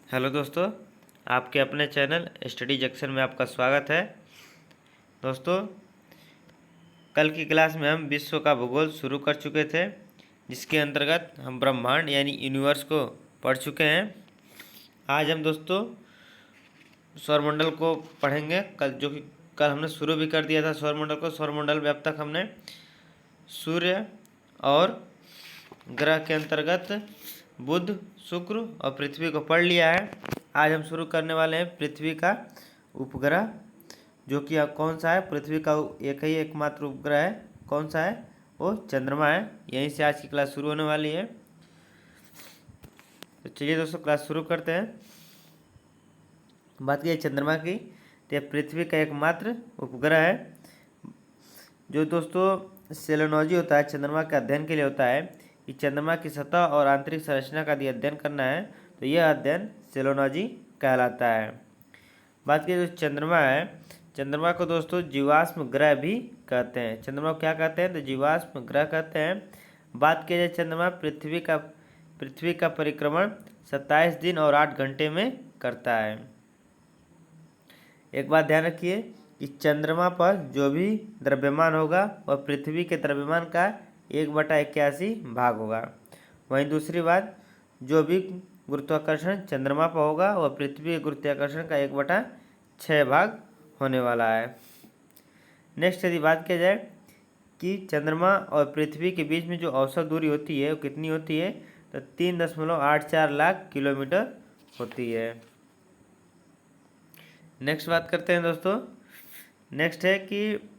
Hello दोस्तों, आपके अपने चैनल स्टडी जंक्शन में आपका स्वागत है। दोस्तों, कल की क्लास में हम विश्व का भूगोल शुरू कर चुके थे, जिसके अंतर्गत हम ब्रह्मांड यानी यूनिवर्स को पढ़ चुके हैं। आज हम दोस्तों सौरमंडल को पढ़ेंगे, जो कि कल हमने शुरू भी कर दिया था सौरमंडल को। सौरमंडल में अब तक हमने सूर्य और ग्रह के अंतर्गत बुध, शुक्र और पृथ्वी को पढ़ लिया है। आज हम शुरू करने वाले हैं पृथ्वी का उपग्रह, जो कि अब कौन सा है। पृथ्वी का एकमात्र उपग्रह है, कौन सा है, वो चंद्रमा है। यहीं से आज की क्लास शुरू होने वाली है। तो चलिए दोस्तों, क्लास शुरू करते हैं। बात की चंद्रमा की, तो यह पृथ्वी का एकमात्र उपग्रह है, जो दोस्तों सेलेनोलॉजी होता है, चंद्रमा के अध्ययन के लिए होता है कि चंद्रमा की सतह और आंतरिक संरचना का यदि अध्ययन करना है तो यह अध्ययन सेलेनोलॉजी कहलाता है। बात की जो चंद्रमा है, चंद्रमा को दोस्तों जीवाश्म ग्रह भी कहते हैं। चंद्रमा को क्या कहते हैं, तो जीवाश्म ग्रह कहते हैं। बात की जाए चंद्रमा पृथ्वी का परिक्रमण 27 दिन और 8 घंटे में करता है। एक बात ध्यान रखिए कि चंद्रमा पर जो भी द्रव्यमान होगा वह पृथ्वी के द्रव्यमान का 1/81 भाग होगा। वहीं दूसरी बात, जो भी गुरुत्वाकर्षण चंद्रमा पर होगा वह पृथ्वी के गुरुत्वाकर्षण का 1/6 भाग होने वाला है। नेक्स्ट यदि बात किया जाए कि चंद्रमा और पृथ्वी के बीच में जो औसत दूरी होती है वो कितनी होती है, तो 3.84 लाख किलोमीटर होती है। नेक्स्ट बात करते हैं दोस्तों। नेक्स्ट है कि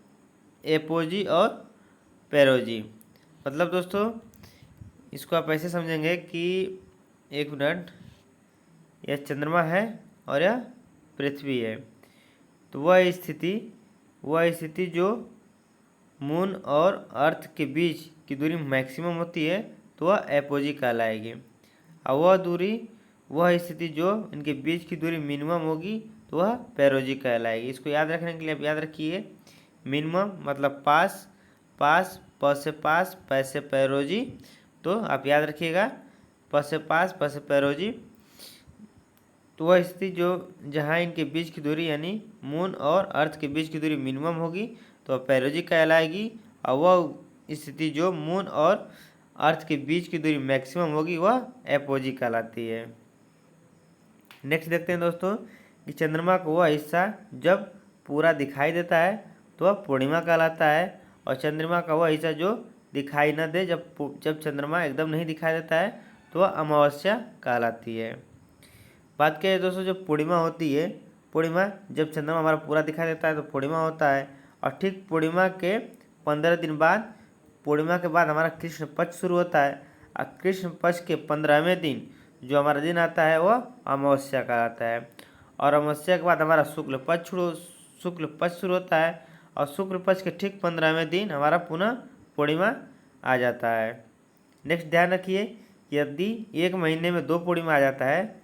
एपोजी और पेरोजी। मतलब दोस्तों इसको आप ऐसे समझेंगे कि एक मिनट, यह चंद्रमा है और यह पृथ्वी है, तो वह स्थिति जो मून और अर्थ के बीच की दूरी मैक्सिमम होती है तो वह एपोजी कहलाएगी। और वह स्थिति जो इनके बीच की दूरी मिनिमम होगी तो वह पेरोजी कहलाएगी। इसको याद रखने के लिए आप याद रखिए, मिनिमम मतलब पास, प से पास, पै से पेरोजी। तो आप याद रखिएगा, प से पास, प से पेरोजी। तो वह स्थिति जो जहाँ इनके बीच की दूरी यानी मून और अर्थ के बीच की दूरी मिनिमम होगी तो वह पेरोजी कहलाएगी। और वह स्थिति जो मून और अर्थ के बीच की दूरी मैक्सिमम होगी वह एपोजी कहलाती है। नेक्स्ट देखते हैं दोस्तों कि चंद्रमा को वह हिस्सा जब पूरा दिखाई देता है तो वह पूर्णिमा कहलाता है, और चंद्रमा का वह हिस्सा जो दिखाई न दे, जब चंद्रमा एकदम नहीं दिखाई देता है तो वह अमावस्या कहलाती है। बात करें दोस्तों, जो पूर्णिमा होती है, पूर्णिमा जब चंद्रमा हमारा पूरा दिखाई देता है तो पूर्णिमा होता है। और ठीक पूर्णिमा के 15 दिन बाद, पूर्णिमा के बाद हमारा कृष्ण पक्ष शुरू होता है। और कृष्ण पक्ष के 15वें दिन जो हमारा दिन आता है वह अमावस्या कहलाता है। और अमावस्या के बाद हमारा शुक्ल पक्ष शुरू होता है। और शुक्ल पक्ष के ठीक 15वें दिन हमारा पुनः पूर्णिमा आ जाता है। नेक्स्ट ध्यान रखिए, यदि एक महीने में 2 पूर्णिमा आ जाता है,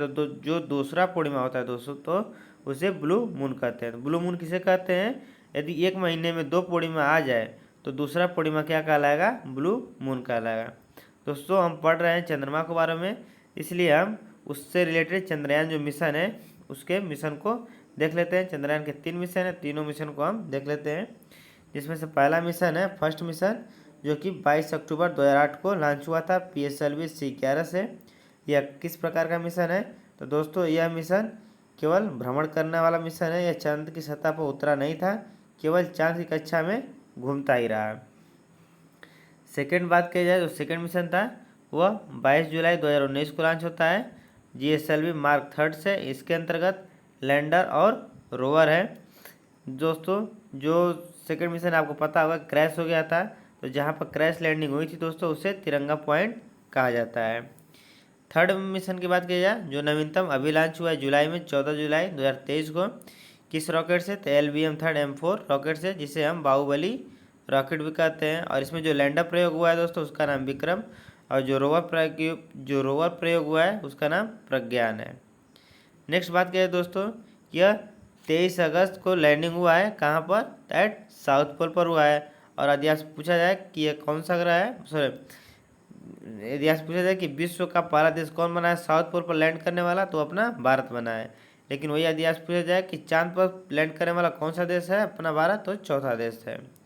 तो जो दूसरा पूर्णिमा होता है दोस्तों, तो उसे ब्लू मून कहते हैं। ब्लू मून किसे कहते हैं, यदि एक महीने में 2 पूर्णिमा आ जाए तो दूसरा पूर्णिमा क्या कहलाएगा, ब्लू मून कहलाएगा। दोस्तों हम पढ़ रहे हैं चंद्रमा के बारे में, इसलिए हम उससे रिलेटेड चंद्रयान जो मिशन है उसके मिशन को देख लेते हैं। चंद्रयान के 3 मिशन है, तीनों मिशन को हम देख लेते हैं। जिसमें से पहला मिशन है फर्स्ट मिशन, जो कि 22 अक्टूबर 2008 को लॉन्च हुआ था PSLV C11 से। यह किस प्रकार का मिशन है, तो दोस्तों यह मिशन केवल भ्रमण करने वाला मिशन है। यह चांद की सतह पर उतरा नहीं था, केवल चांद की कक्षा में घूमता ही रहा। सेकेंड बात की जाए, जो सेकेंड मिशन था वह 22 जुलाई 2019 को लॉन्च होता है GSLV Mark 3 से। इसके अंतर्गत लैंडर और रोवर है। दोस्तों जो सेकेंड मिशन आपको पता होगा क्रैश हो गया था, तो जहाँ पर क्रैश लैंडिंग हुई थी दोस्तों उसे तिरंगा पॉइंट कहा जाता है। थर्ड मिशन की बात की जाए, जो नवीनतम अभी लॉन्च हुआ है जुलाई में, 14 जुलाई 2023 को। किस रॉकेट से, तो LBM-3 M4 रॉकेट से, जिसे हम बाहुबली रॉकेट भी कहते हैं। और इसमें जो लैंडर प्रयोग हुआ है दोस्तों उसका नाम विक्रम, और जो रोवर प्रयोग हुआ है उसका नाम प्रज्ञान है। नेक्स्ट बात करें दोस्तों, यह 23 अगस्त को लैंडिंग हुआ है, कहाँ पर, एट साउथ पोल पर हुआ है। और यदि आपसे पूछा जाए कि यह कौन सा ग्रह है, यदि आज पूछा जाए कि विश्व का पहला देश कौन बना है साउथ पोल पर लैंड करने वाला, तो अपना भारत बना है। लेकिन वही यदि आज पूछा जाए कि चांद पर लैंड करने वाला कौन सा देश है, अपना भारत, तो चौथा देश है।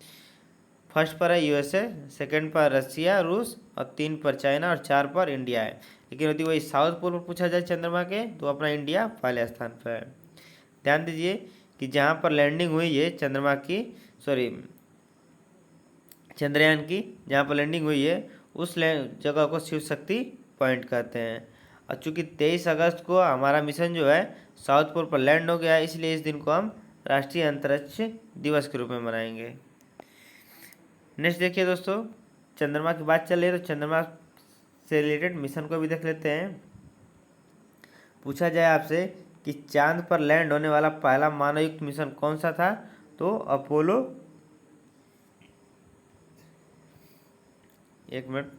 फर्स्ट पर है यूएसए, सेकंड पर रसिया रूस, और 3 पर चाइना, और 4 पर इंडिया है। लेकिन यदि वही साउथ पोल पर पूछा जाए चंद्रमा के, तो अपना इंडिया पहले स्थान पर है। ध्यान दीजिए कि जहाँ पर लैंडिंग हुई है चंद्रमा की, सॉरी चंद्रयान की, जहाँ पर लैंडिंग हुई है उस जगह को शिव शक्ति पॉइंट कहते हैं। और चूँकि 23 अगस्त को हमारा मिशन जो है साउथ पोल पर लैंड हो गया है, इसलिए इस दिन को हम राष्ट्रीय अंतरिक्ष दिवस के रूप में मनाएंगे। नेक्स्ट देखिए दोस्तों, चंद्रमा की बात चल रही है तो चंद्रमा से रिलेटेड मिशन को भी देख लेते हैं। पूछा जाए आपसे कि चांद पर लैंड होने वाला पहला मानवयुक्त मिशन कौन सा था, तो अपोलो, एक मिनट,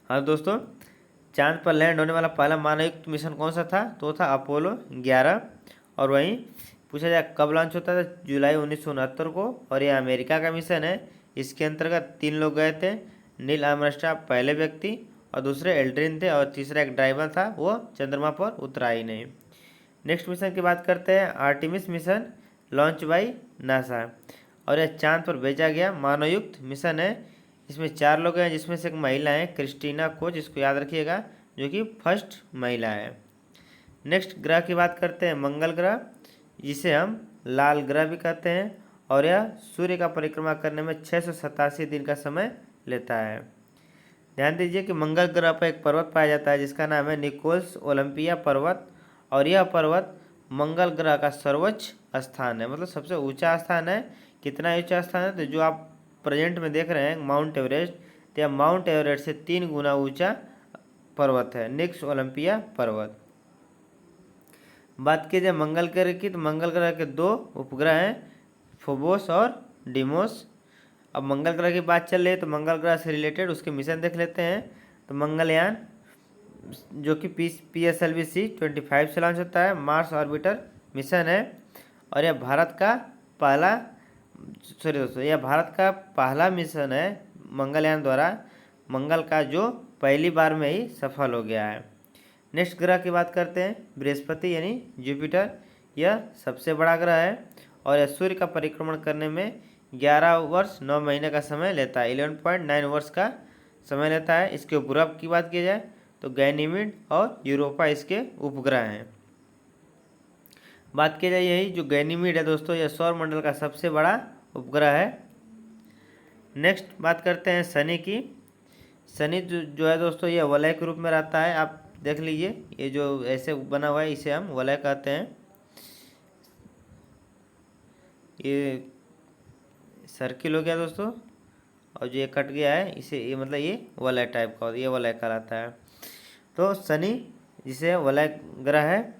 हाँ दोस्तों, चांद पर लैंड होने वाला पहला मानवयुक्त मिशन कौन सा था, तो था अपोलो 11। और वहीं पूछा जाए कब लॉन्च होता था, जुलाई 1969 को, और यह अमेरिका का मिशन है। इसके अंतर्गत 3 लोग गए थे, नील आर्मस्ट्रांग पहले व्यक्ति, और दूसरे एल्ड्रिन थे, और तीसरा एक ड्राइवर था, वो चंद्रमा पर उतरा ही नहीं। नेक्स्ट मिशन की बात करते हैं, Artemis mission launch by NASA, और यह चांद पर भेजा गया मानवयुक्त मिशन है। इसमें 4 लोग हैं, जिसमें से एक महिला है क्रिस्टीना कोच, इसको याद रखिएगा, जो कि फर्स्ट महिला है। नेक्स्ट ग्रह की बात करते हैं, मंगल ग्रह, जिसे हम लाल ग्रह भी कहते हैं, और यह सूर्य का परिक्रमा करने में 687 दिन का समय लेता है। ध्यान दीजिए कि मंगल ग्रह पर एक पर्वत पाया जाता है जिसका नाम है निकोल्स ओलंपिया पर्वत, और यह पर्वत मंगल ग्रह का सर्वोच्च स्थान है, मतलब सबसे ऊंचा स्थान है। कितना ऊंचा स्थान है, तो जो आप प्रेजेंट में देख रहे हैं माउंट एवरेस्ट, तो यह माउंट एवरेस्ट से 3 गुना ऊंचा पर्वत है, निक्स ओलंपिया पर्वत। बात की जाए मंगल ग्रह की, तो मंगल ग्रह के 2 उपग्रह हैं, फोबोस और डिमोस। अब मंगल ग्रह की बात चल रही है तो मंगल ग्रह से रिलेटेड उसके मिशन देख लेते हैं। तो मंगलयान, जो कि PSLV-C-25 से लॉन्च होता है, मार्स ऑर्बिटर मिशन है, और यह भारत का पहला, सॉरी दोस्तों, यह भारत का पहला मिशन है मंगलयान द्वारा मंगल का, जो पहली बार में ही सफल हो गया है। नेक्स्ट ग्रह की बात करते हैं, बृहस्पति यानी जुपिटर, यह सबसे बड़ा ग्रह है, और यह सूर्य का परिक्रमण करने में 11 वर्ष 9 महीने का समय लेता है, 11.9 वर्ष का समय लेता है। इसके उपग्रह की बात की जाए तो गैनीमीड और यूरोपा इसके उपग्रह हैं। बात की जाए यही जो गैनीमीड है दोस्तों, यह सौर मंडल का सबसे बड़ा उपग्रह है। नेक्स्ट बात करते हैं शनि की। शनि जो है दोस्तों, यह वलय के रूप में रहता है, आप देख लीजिए, ये जो ऐसे बना हुआ है इसे हम वलय कहते हैं। ये सर्किल हो गया दोस्तों, और जो ये कट गया है इसे, ये मतलब ये वलय टाइप का, ये वलय कहलाता है। तो शनि जिसे वलय ग्रह है,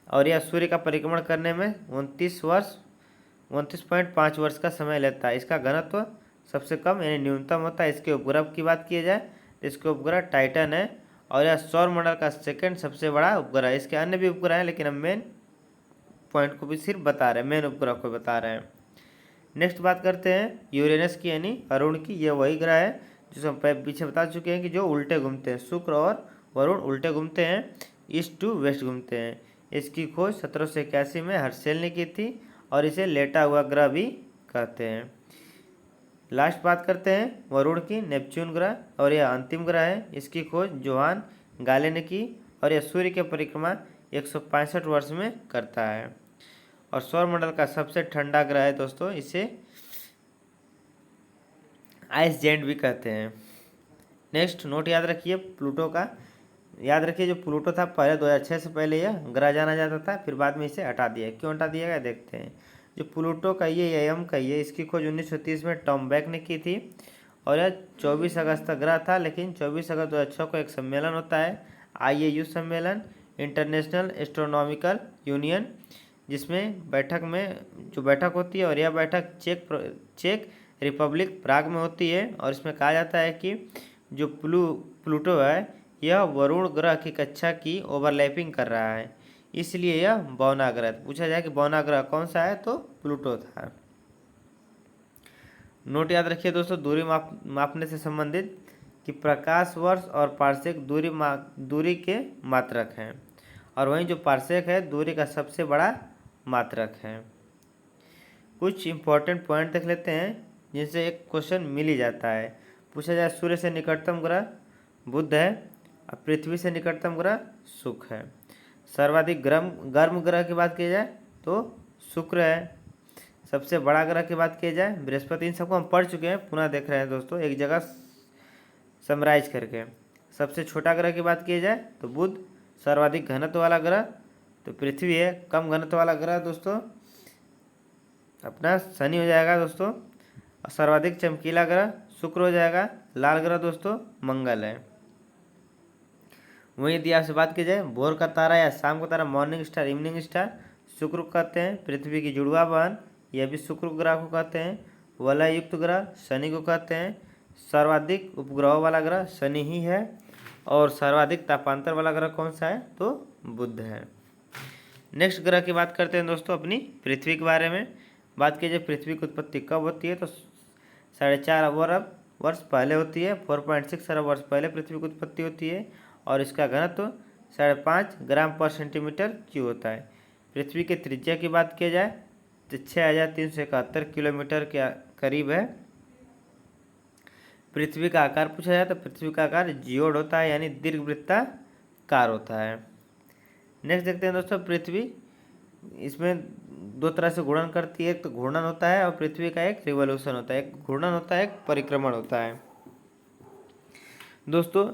और यह सूर्य का परिक्रमण करने में 29.5 वर्ष का समय लेता है। इसका घनत्व सबसे कम यानी न्यूनतम होता है। इसके उपग्रह की बात की जाए तो इसके उपग्रह टाइटन है, और यह सौर मंडल का सेकंड सबसे बड़ा उपग्रह है। इसके अन्य भी उपग्रह हैं, लेकिन हम मेन पॉइंट को भी सिर्फ बता रहे हैं, मेन उपग्रह को बता रहे हैं। नेक्स्ट बात करते हैं यूरेनस की यानी वरुण की। यह वही ग्रह है जिसे हम पीछे बता चुके हैं कि जो उल्टे घूमते हैं, शुक्र और वरुण उल्टे घूमते हैं, ईस्ट टू वेस्ट घूमते हैं। इसकी खोज 1781 में हर्शेल ने की थी, और इसे लेटा हुआ ग्रह भी कहते हैं। लास्ट बात करते हैं वरुण की, नेपच्यून ग्रह, और यह अंतिम ग्रह है। इसकी खोज जोहान गाले ने की, और यह सूर्य की परिक्रमा 165 वर्ष में करता है, और सौरमंडल का सबसे ठंडा ग्रह है दोस्तों। इसे आइस जेंट भी कहते हैं। नेक्स्ट नोट याद रखिए प्लूटो का। याद रखिए जो प्लूटो था पहले 2006 से पहले यह ग्रह जाना जाता था, फिर बाद में इसे हटा दिया। क्यों हटा दिया गया देखते हैं। जो प्लूटो का ये एम का ये, इसकी खोज 1930 में टॉम बैक ने की थी, और यह 24 अगस्त तक ग्रह था। लेकिन 24 अगस्त 2006 को एक सम्मेलन होता है, IAU सम्मेलन, इंटरनेशनल एस्ट्रोनॉमिकल यूनियन, जिसमें जो बैठक होती है, और यह बैठक चेक रिपब्लिक प्राग में होती है। और इसमें कहा जाता है कि जो प्लूटो है यह वरुण ग्रह की कक्षा की ओवरलैपिंग कर रहा है, इसलिए यह बौना ग्रह। पूछा जाए कि बौना ग्रह कौन सा है, तो प्लूटो था। नोट याद रखिए दोस्तों, दूरी मापने से संबंधित कि प्रकाश वर्ष और पार्सेक दूरी के मात्रक हैं, और वहीं जो पार्सेक है दूरी का सबसे बड़ा मात्रक है। कुछ इंपॉर्टेंट पॉइंट देख लेते हैं जिनसे एक क्वेश्चन मिल ही जाता है। पूछा जाए सूर्य से निकटतम ग्रह बुध है और पृथ्वी से निकटतम ग्रह शुक्र है। सर्वाधिक गर्म ग्रह की बात की जाए तो शुक्र है। सबसे बड़ा ग्रह की बात की जाए बृहस्पति। इन सबको हम पढ़ चुके हैं, पुनः देख रहे हैं दोस्तों एक जगह समराइज करके। सबसे छोटा ग्रह की बात की जाए तो बुध। सर्वाधिक घनत्व वाला ग्रह तो पृथ्वी है। कम घनत्व वाला ग्रह दोस्तों अपना शनि हो जाएगा दोस्तों। और सर्वाधिक चमकीला ग्रह शुक्र हो जाएगा। लाल ग्रह दोस्तों मंगल है। वहीं यदि आपसे बात की जाए भोर का तारा या शाम का तारा, मॉर्निंग स्टार, इवनिंग स्टार, शुक्र को कहते हैं। पृथ्वी की जुड़वा बहन यह भी शुक्र ग्रह को कहते हैं। वलय युक्त ग्रह शनि को कहते हैं। सर्वाधिक उपग्रहों वाला ग्रह शनि ही है। और सर्वाधिक तापांतर वाला ग्रह कौन सा है तो बुध है। नेक्स्ट ग्रह की बात करते हैं दोस्तों अपनी पृथ्वी के बारे में। बात की जाए पृथ्वी की उत्पत्ति कब होती है तो 4.5 अरब वर्ष पहले होती है। 4.6 अरब वर्ष पहले पृथ्वी की उत्पत्ति होती है और इसका घनत्व 5.5 ग्राम पर सेंटीमीटर क्यूब होता है। पृथ्वी के त्रिज्या की बात की जाए तो 6,371 किलोमीटर के करीब है। पृथ्वी का आकार पूछा जाए तो पृथ्वी का आकार जियोड होता है, यानी दीर्घवृत्ताकार होता है। नेक्स्ट देखते हैं दोस्तों पृथ्वी, इसमें दो तरह से घूर्णन करती है। एक तो घूर्णन होता है और पृथ्वी का एक रिवोल्यूशन होता है। एक घूर्णन होता है, एक परिक्रमण होता है। दोस्तों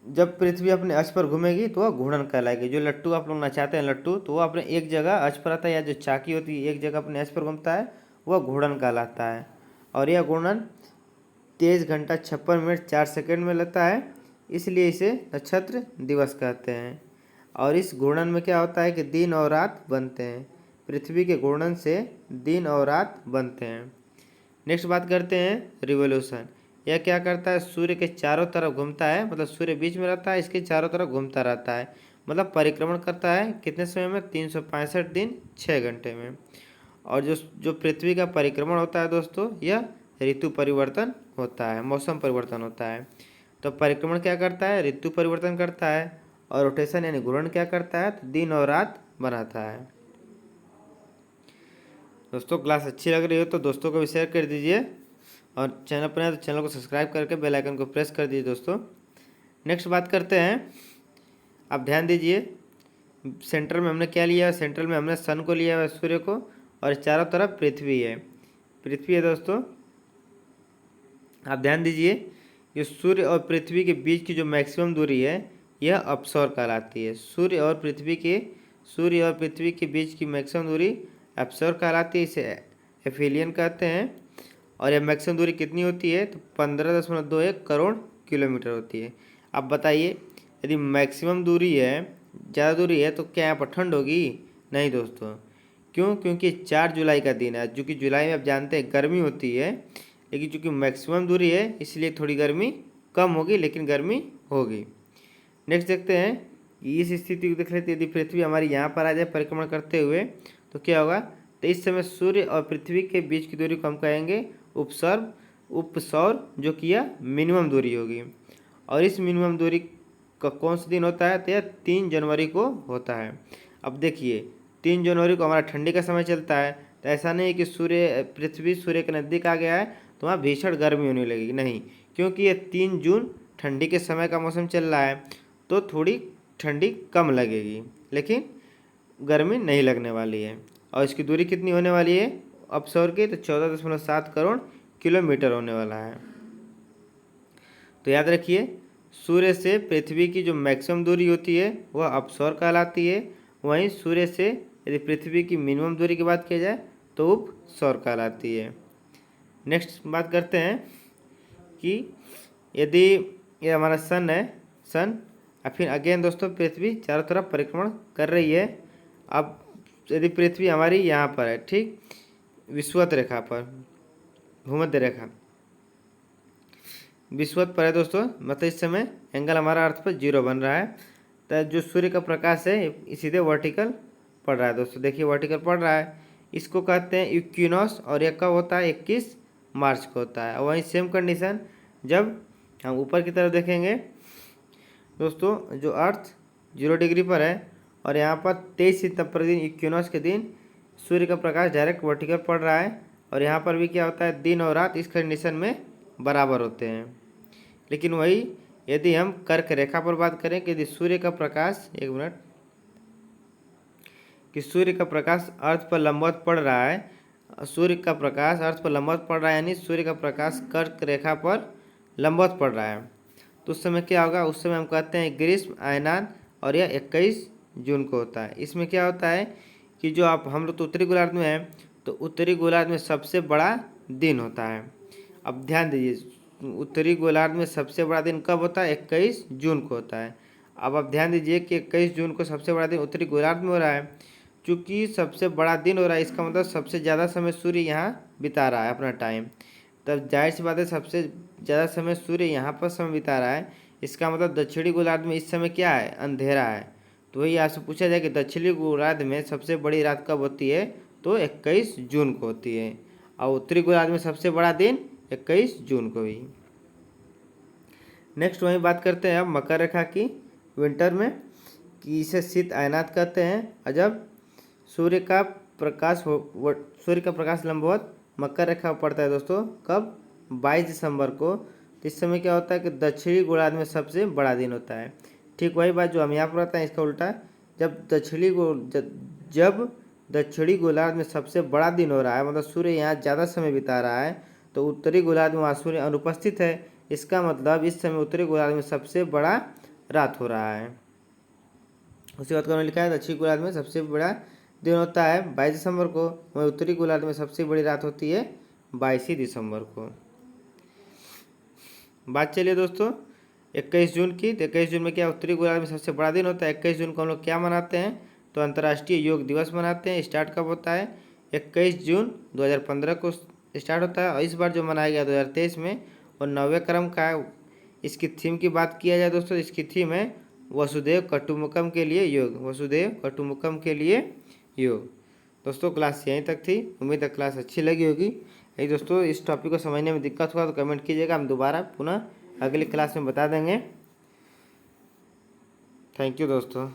जब पृथ्वी अपने अक्ष पर घूमेगी तो वह घूर्णन कहलाएगी। जो लट्टू आप लोग नचाते हैं लट्टू, तो वो अपने एक जगह अक्ष पर रहता है, या जो चाकी होती है एक जगह अपने अक्ष पर घूमता है, वह घूर्णन कहलाता है। और यह घूर्णन 23 घंटा 56 मिनट 4 सेकंड में लेता है, इसलिए इसे नक्षत्र दिवस कहते हैं। और इस घूर्णन में क्या होता है कि दिन और रात बनते हैं। पृथ्वी के घूर्णन से दिन और रात बनते हैं। नेक्स्ट बात करते हैं रिवोल्यूशन। यह क्या करता है, सूर्य के चारों तरफ घूमता है, मतलब सूर्य बीच में रहता है, इसके चारों तरफ घूमता रहता है, मतलब परिक्रमण करता है। कितने समय में 365 दिन 6 घंटे में। और जो पृथ्वी का परिक्रमण होता है दोस्तों, यह ऋतु परिवर्तन होता है, मौसम परिवर्तन होता है। तो परिक्रमण क्या करता है, ऋतु परिवर्तन करता है। और रोटेशन यानी घूर्णन क्या करता है, तो दिन और रात बनाता है। दोस्तों क्लास अच्छी लग रही हो तो दोस्तों को भी शेयर कर दीजिए, और चैनल पर है तो चैनल को सब्सक्राइब करके बेल आइकन को प्रेस कर दीजिए दोस्तों। नेक्स्ट बात करते हैं, आप ध्यान दीजिए सेंटर में हमने क्या लिया है, सेंट्रल में हमने सन को लिया है, सूर्य को, और चारों तरफ पृथ्वी है दोस्तों। आप ध्यान दीजिए ये सूर्य और पृथ्वी के बीच की जो मैक्सिमम दूरी है यह अपसौर कहलाती है। सूर्य और पृथ्वी के बीच की मैक्सिमम दूरी अपसौर कहलाती है, इसे एफिलियन कहते हैं। और यह मैक्सिमम दूरी कितनी होती है तो 15.21 करोड़ किलोमीटर होती है। अब बताइए यदि मैक्सिमम दूरी है, ज़्यादा दूरी है, तो क्या यहाँ पर ठंड होगी? नहीं दोस्तों। क्यों? क्योंकि 4 जुलाई का दिन है, जो कि जुलाई में आप जानते हैं गर्मी होती है, लेकिन चूँकि मैक्सिमम दूरी है इसलिए थोड़ी गर्मी कम होगी, लेकिन गर्मी होगी। नेक्स्ट देखते हैं कि इस स्थिति को देख लेते हैं, यदि पृथ्वी हमारी यहाँ पर आ जाए परिक्रमण करते हुए तो क्या होगा। तो इस समय सूर्य और पृथ्वी के बीच की दूरी को हम कहेंगे उपसौर, जो कि यह मिनिमम दूरी होगी। और इस मिनिमम दूरी का कौन सा दिन होता है, तो यह 3 जनवरी को होता है। अब देखिए 3 जनवरी को हमारा ठंडी का समय चलता है, तो ऐसा नहीं है कि पृथ्वी सूर्य के नज़दीक आ गया है तो वहाँ भीषण गर्मी होने लगेगी, नहीं, क्योंकि ये 3 जून ठंडी के समय का मौसम चल रहा है, तो थोड़ी ठंडी कम लगेगी, लेकिन गर्मी नहीं लगने वाली है। और इसकी दूरी कितनी होने वाली है अपसौर की, तो 14.7 करोड़ किलोमीटर होने वाला है। तो याद रखिए सूर्य से पृथ्वी की जो मैक्सिमम दूरी होती है वह अपसौर कहलाती है। वहीं सूर्य से यदि पृथ्वी की मिनिमम दूरी की बात की जाए तो उपसौर कहलाती है। नेक्स्ट बात करते हैं कि यदि ये हमारा सन है, सन और फिर अगेन दोस्तों पृथ्वी चारों तरफ परिक्रमण कर रही है। अब यदि पृथ्वी हमारी यहाँ पर है, ठीक, विषुवत रेखा पर, भूमध्य रेखा विषुवत पर है दोस्तों, मतलब इस समय एंगल हमारा अर्थ पर 0 बन रहा है। तो जो सूर्य का प्रकाश है सीधे वर्टिकल पड़ रहा है दोस्तों, देखिए वर्टिकल पड़ रहा है। इसको कहते हैं इक्विनॉक्स, और यह कब होता है 21 मार्च को होता है। और वहीं सेम कंडीशन जब हम ऊपर की तरफ देखेंगे दोस्तों, जो अर्थ 0 डिग्री पर है और यहाँ पर 23 सितंबर दिन इक्विनॉक्स के दिन सूर्य का प्रकाश डायरेक्ट वर्टिकल पड़ रहा है, और यहाँ पर भी क्या होता है, दिन और रात इस कंडीशन में बराबर होते हैं। लेकिन वही यदि हम कर्क रेखा पर बात करें कि यदि सूर्य का प्रकाश, एक मिनट, कि सूर्य का प्रकाश अर्थ पर लंबवत पड़ रहा है, सूर्य का प्रकाश अर्थ पर लंबवत पड़ रहा है, यानी सूर्य का प्रकाश कर्क रेखा पर लंबवत पड़ रहा है, तो उस समय क्या होगा, उस समय हम कहते हैं ग्रीष्म अयनान, और यह 21 जून को होता है। इसमें क्या होता है कि जो आप हम लोग तो उत्तरी गोलार्ध में हैं, तो उत्तरी गोलार्ध में सबसे बड़ा दिन होता है। अब ध्यान दीजिए, उत्तरी गोलार्ध में सबसे बड़ा दिन कब होता है, 21 जून को होता है। अब आप ध्यान दीजिए कि 21 जून को सबसे बड़ा दिन उत्तरी गोलार्ध में हो रहा है। चूँकि सबसे बड़ा दिन हो रहा है, इसका मतलब सबसे ज़्यादा समय सूर्य यहाँ बिता रहा है अपना टाइम, तब जाहिर सी बात है सबसे ज़्यादा समय सूर्य यहाँ पर समय बिता रहा है। इसका मतलब दक्षिणी गोलार्ध में इस समय क्या है, अंधेरा है। तो वही आपसे पूछा जाए कि दक्षिणी गोलार्ध में सबसे बड़ी रात कब होती है, तो 21 जून को होती है, और उत्तरी गोलार्ध में सबसे बड़ा दिन 21 जून को ही। नेक्स्ट वहीं बात करते हैं अब मकर रेखा की, विंटर में, कि इसे शीत अयनात कहते हैं। और जब सूर्य का प्रकाश लंबवत मकर रेखा पड़ता है दोस्तों, कब, 22 दिसंबर को, तो इस समय क्या होता है कि दक्षिणी गोलार्ध में सबसे बड़ा दिन होता है। ठीक वही बात जो हम यहाँ पर बताएं, इसका उल्टा, जब दक्षिणी गोलार्ध में सबसे बड़ा दिन हो रहा है, मतलब सूर्य यहाँ ज़्यादा समय बिता रहा है, तो उत्तरी गोलार्ध में वहाँ सूर्य अनुपस्थित है। इसका मतलब इस समय उत्तरी गोलार्ध में सबसे बड़ा रात हो रहा है। उसी बात को उन्होंने लिखा है, दक्षिणी गोलार्ध में सबसे बड़ा दिन होता है 22 दिसंबर को, वहीं उत्तरी गोलार्ध में सबसे बड़ी रात होती है 22 दिसंबर को। बात चलिए दोस्तों 21 जून की। तो 21 जून में क्या, उत्तरी गोलार्ध में सबसे बड़ा दिन होता है। 21 जून को हम लोग क्या मनाते हैं, तो अंतर्राष्ट्रीय योग दिवस मनाते हैं। स्टार्ट कब होता है, 21 जून 2015 को स्टार्ट होता है, और इस बार जो मनाया गया 2023 में, और 9वें क्रम का। इसकी थीम की बात किया जाए दोस्तों, इसकी थीम है वसुदेव कुटुंबकम के लिए योग, वसुदेव कुटुंबकम के लिए योग। दोस्तों क्लास यहीं तक थी, उम्मीद है क्लास अच्छी लगी होगी। यही दोस्तों, इस टॉपिक को समझने में दिक्कत हुआ तो कमेंट कीजिएगा, हम दोबारा पुनः अगली क्लास में बता देंगे। थैंक यू दोस्तों।